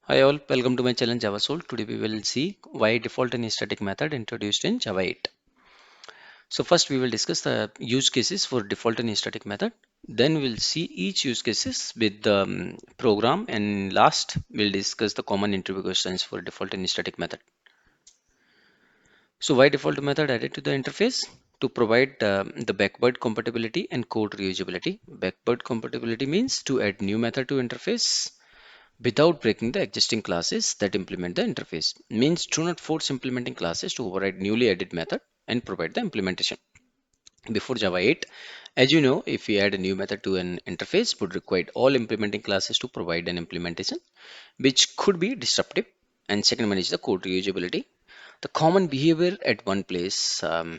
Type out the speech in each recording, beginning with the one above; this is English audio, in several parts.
Hi all, welcome to my challenge Java Soul. Today we will see why default and static method introduced in Java 8. So first we will discuss the use cases for default and static method. Then we'll see each use cases with the program, and last we'll discuss the common interview questions for default and static method. So why default method added to the interface? To provide the backward compatibility and code reusability. Backward compatibility means to add new method to interface without breaking the existing classes that implement the interface. Means do not force implementing classes to override newly added method and provide the implementation. Before Java 8, as you know, if we add a new method to an interface, would require all implementing classes to provide an implementation, which could be disruptive. And second one is the code reusability. The common behavior at one place, that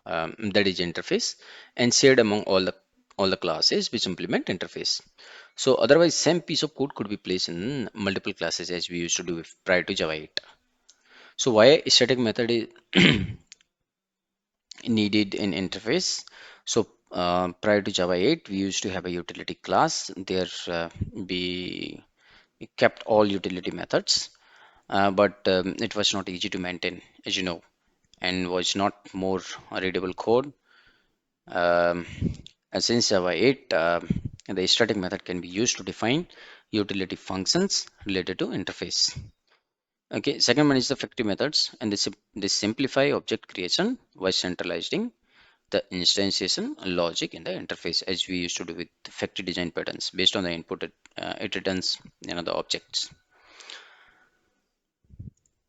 is interface, and shared among all the classes which implement interface. So otherwise, same piece of code could be placed in multiple classes as we used to do prior to Java 8. So why static method is needed in interface? So prior to Java 8, we used to have a utility class. There we kept all utility methods, but it was not easy to maintain, as you know, and was not more readable code. Um, and since Java 8, the static method can be used to define utility functions related to interface. Okay, second one is the effective methods, and this simplify object creation by centralizing the instantiation logic in the interface, as we used to do with factory design patterns. Based on the input, it returns the objects.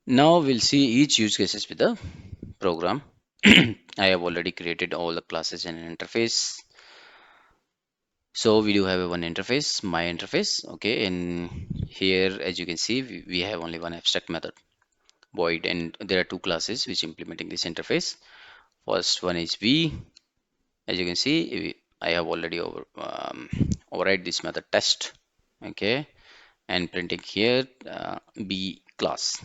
Now we'll see each use cases with the program. I have already created all the classes in an interface. So we do have a one interface, my interface. Okay, and here, as you can see, we have only one abstract method, void, and there are two classes which implementing this interface. First one is v. As you can see, I have already override this method test. Okay, and printing here b class.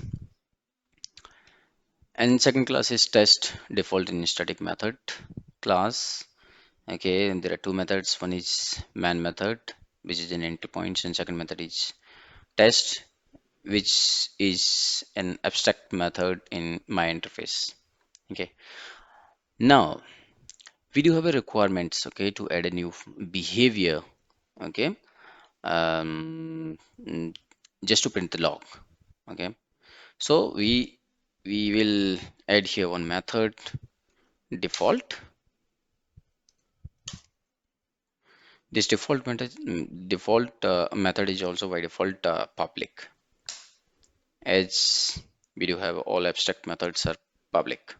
And second class is test default in static method class. Okay, and there are two methods. One is man method, which is an entry points, and second method is test, which is an abstract method in my interface. Okay, now we do have a requirements, okay, to add a new behavior. Okay, mm, just to print the log. Okay, so we will add here one method default. This default method is also by default public, as we do have all abstract methods are public.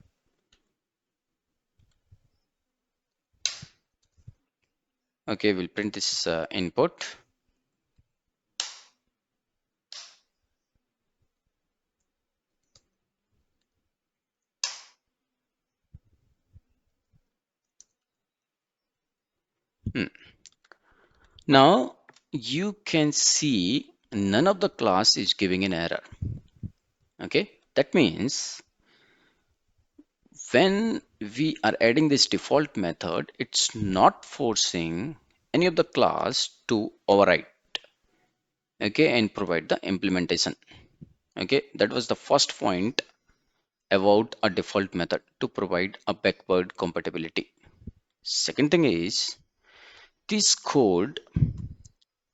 Okay, we'll print this input. Hmm. Now you can see none of the class is giving an error. Okay, that means when we are adding this default method, it's not forcing any of the class to override, okay, and provide the implementation. Okay, that was the first point about a default method, to provide a backward compatibility. Second thing is this code,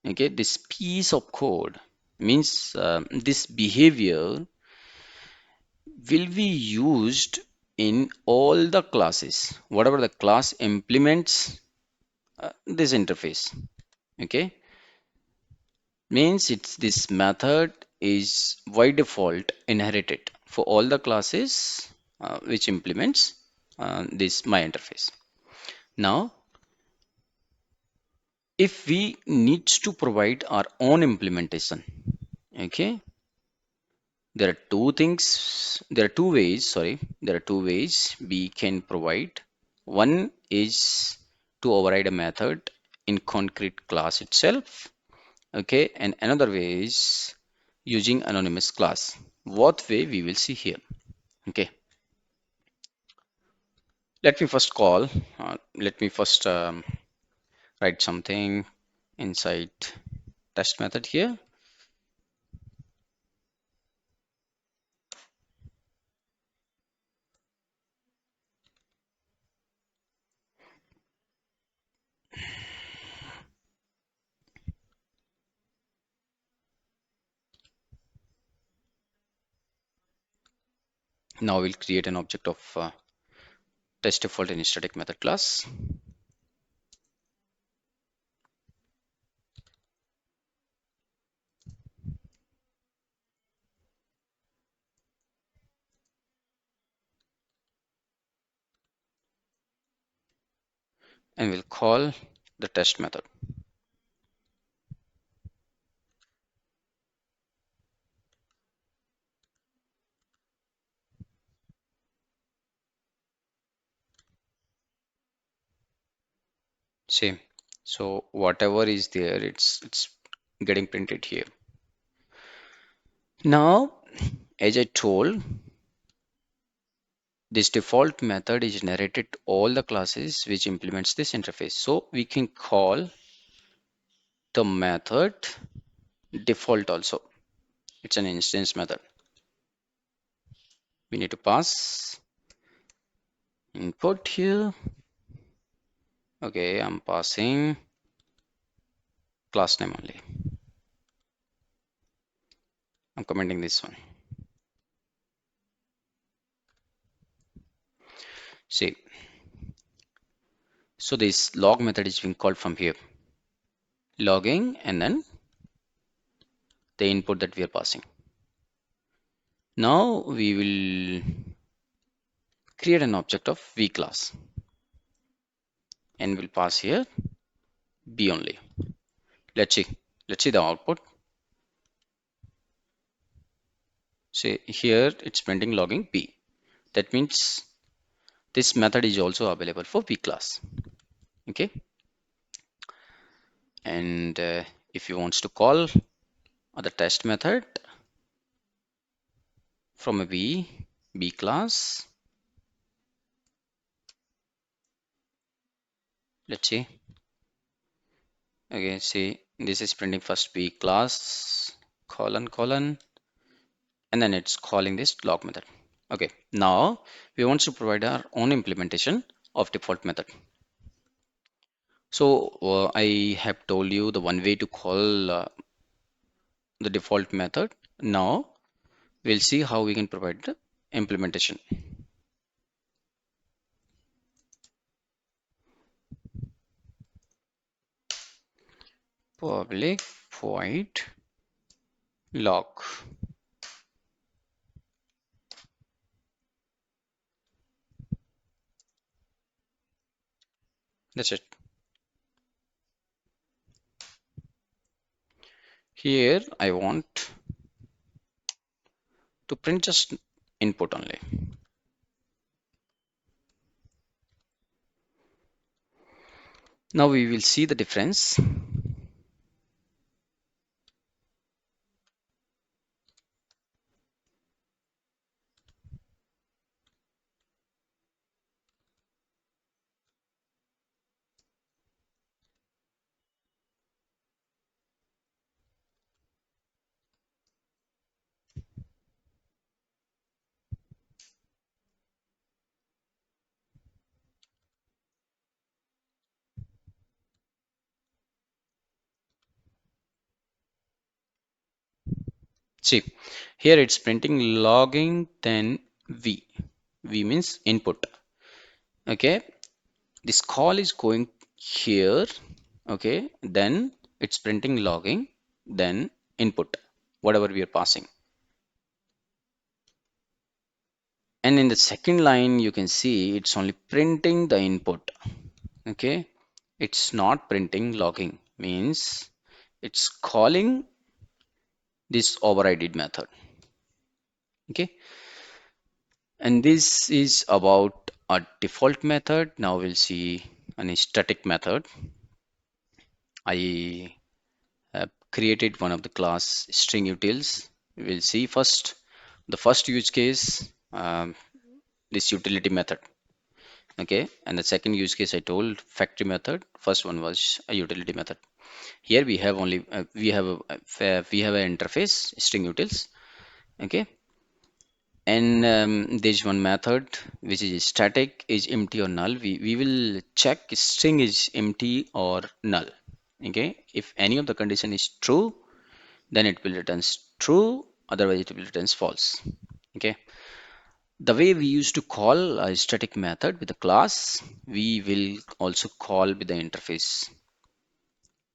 okay, this piece of code means this behavior will be used in all the classes, whatever the class implements this interface. Okay, means it's this method is by default inherited for all the classes which implements this my interface. Now if we needs to provide our own implementation, okay, there are two ways, sorry, there are two ways we can provide. One is to override a method in concrete class itself. Okay, and another way is using anonymous class. What way we will see here. Okay, let me first write something inside test method here. Now we'll create an object of test default in static method class, and we'll call the test method. Same. So whatever is there, it's getting printed here. Now, as I told, this default method is generated to all the classes which implements this interface. So we can call the method default also. It's an instance method. We need to pass input here. Okay, I'm passing class name only. I'm commenting this one. See, so this log method is being called from here. Logging and then the input that we are passing. Now we will create an object of v class and we'll pass here b only. Let's see. Let's see the output. Say here it's printing logging b. That means this method is also available for v class. Okay. And if you wants to call the test method from a b class, let's see. Okay, see this is printing first b class colon and then it's calling this log method. Okay, now we want to provide our own implementation of default method. So I have told you the one way to call the default method. Now we'll see how we can provide the implementation. Public void log. That's it. Here I want to print just input only. Now we will see the difference. See, here it's printing logging then v. V means input. Okay, this call is going here. Okay, then it's printing logging then input, whatever we are passing. And in the second line, you can see it's only printing the input. Okay, it's not printing logging, means it's calling this overrided method. Okay, and this is about a default method. Now we'll see an static method. I have created one of the class string utils. We'll see first the first use case, this utility method. Okay, and the second use case I told factory method. First one was a utility method. Here we have only we have an interface string utils. Okay, and there's one method which is static, is empty or null. We will check string is empty or null. Okay, if any of the condition is true, then it will returns true, otherwise it will returns false. Okay, The way we used to call a static method with a class, we will also call with the interface.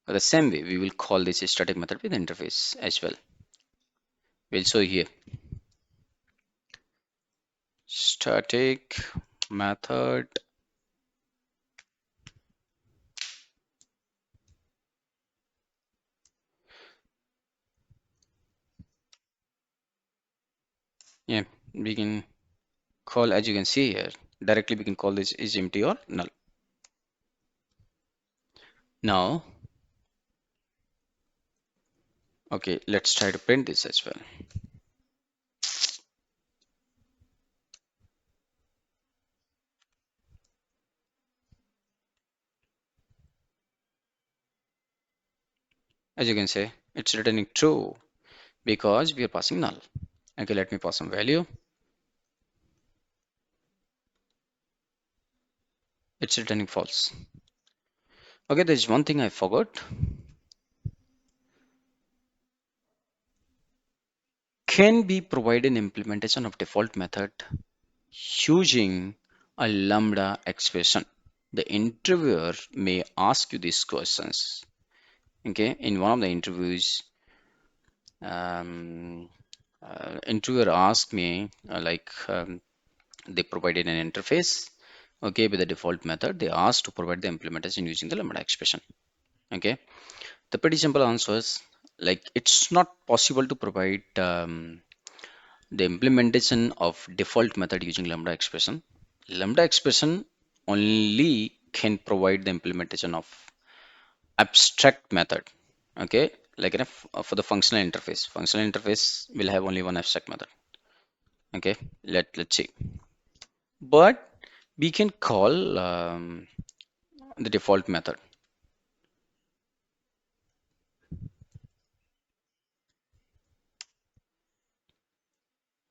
The same way, we will call this static method with interface as well. We'll show here static method. Yeah, we can call, as you can see here, directly we can call this is empty or null. Now, okay, let's try to print this as well. As you can say, it's returning true because we are passing null. Okay, let me pass some value. It's returning false. Okay, there's one thing I forgot. Can be provided implementation of default method using a lambda expression. The interviewer may ask you these questions. Okay, in one of the interviews, um, interviewer asked me they provided an interface. Okay, with the default method, they asked to provide the implementation using the lambda expression. Okay, the pretty simple answer is like it's not possible to provide the implementation of default method using lambda expression. Lambda expression only can provide the implementation of abstract method. Okay, like for the functional interface will have only one abstract method. Okay, let's see. But we can call the default method.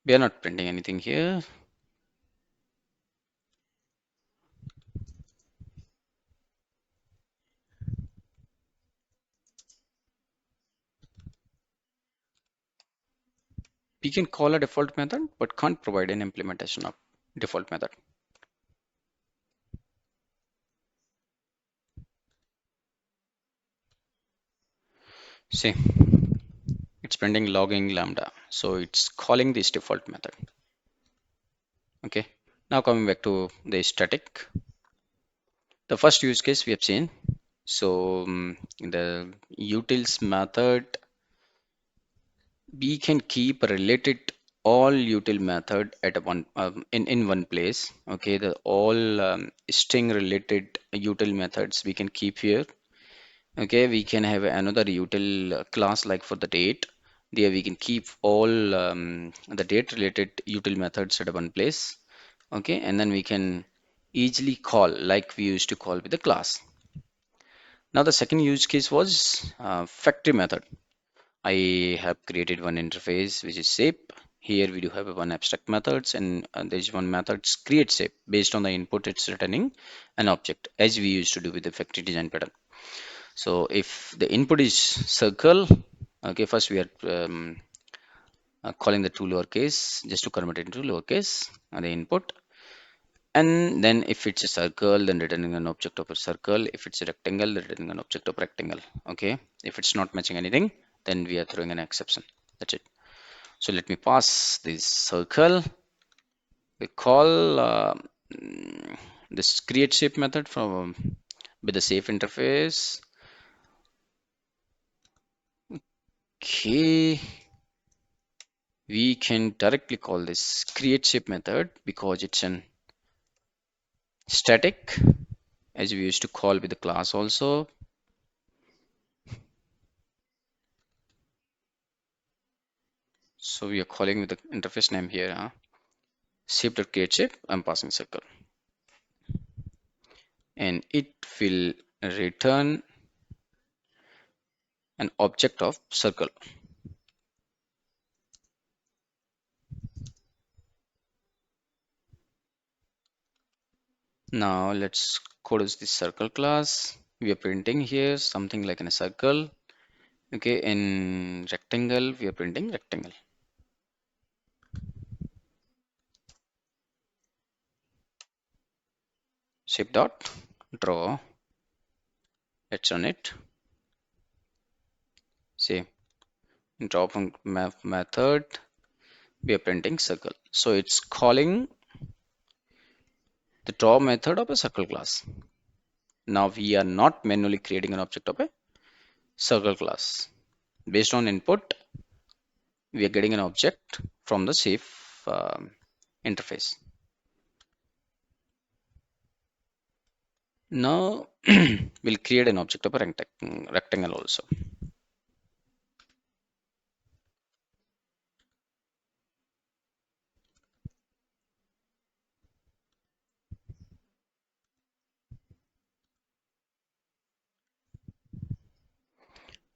We are not printing anything here. We can call a default method but can't provide an implementation of default method. See, it's printing logging lambda, so it's calling this default method. Okay, now coming back to the static, the first use case we have seen. So in the utils method, we can keep related all util method at a one in one place. Okay, the all string related util methods we can keep here. Okay, we can have another util class like for the date. There we can keep all the date related util methods at one place. Okay, and then we can easily call like we used to call with the class. Now the second use case was factory method. I have created one interface which is shape. Here we do have one abstract methods and there is one methods create shape. Based on the input, it's returning an object as we used to do with the factory design pattern. So if the input is circle, okay, first we are calling the two lowercase just to convert it into lowercase the input. And then if it's a circle, then returning an object of a circle. If it's a rectangle, then returning an object of rectangle. Okay. If it's not matching anything, then we are throwing an exception. That's it. So let me pass this circle. We call this create shape method from with the shape interface. Okay. We can directly call this create shape method because it's an static as we used to call with the class also. So we are calling with the interface name here. Shape.create shape, I'm passing circle. And it will return an object of circle. Now let's code this circle class. We are printing here something like in a circle. Okay, in rectangle, we are printing rectangle. shape dot draw. Let's run it. See, draw from method, we are printing circle. So it's calling the draw method of a circle class. Now we are not manually creating an object of a circle class. Based on input, we are getting an object from the safe interface. Now we'll create an object of a rectangle also.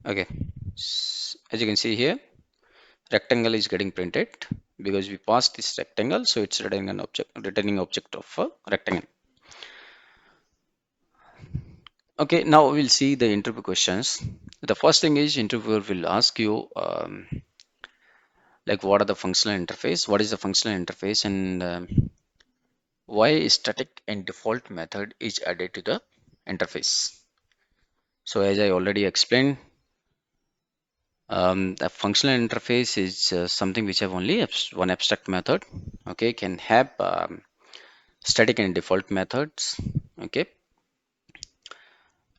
Okay, as you can see here, rectangle is getting printed because we passed this rectangle, so it's returning object of a rectangle. Okay, now we'll see the interview questions. The first thing is interviewer will ask you like what are the functional interface, what is the functional interface, and why static and default method is added to the interface. So as I already explained, the functional interface is something which have only one abstract method. Okay, can have static and default methods. Okay,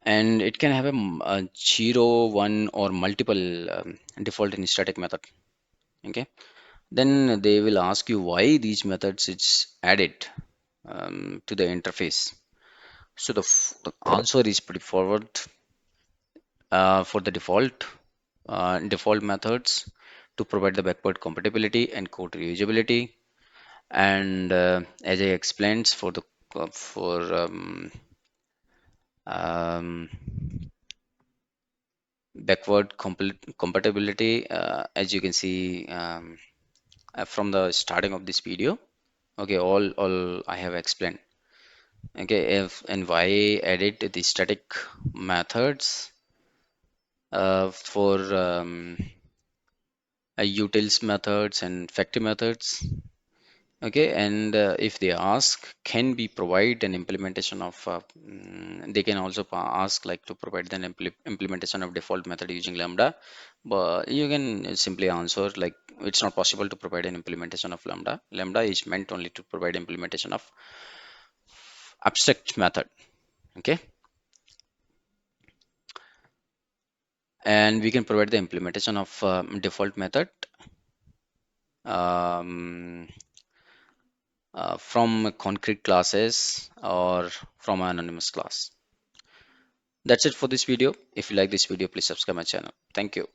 and it can have a 0, 1 or multiple default and static method. Okay, then they will ask you why these methods is added to the interface. So the answer is pretty forward. For the default methods to provide the backward compatibility and code reusability, and as I explained for the for um, backward compatibility, as you can see from the starting of this video. Okay, all I have explained. Okay, if and why edit the static methods for utils methods and factory methods. Okay, and if they ask, can we provide an implementation of they can also ask like to provide an implementation of default method using lambda, but you can simply answer like it's not possible to provide an implementation of lambda is meant only to provide implementation of abstract method. Okay, and we can provide the implementation of default method um, from concrete classes or from an anonymous class. That's it for this video. If you like this video, please subscribe my channel. Thank you.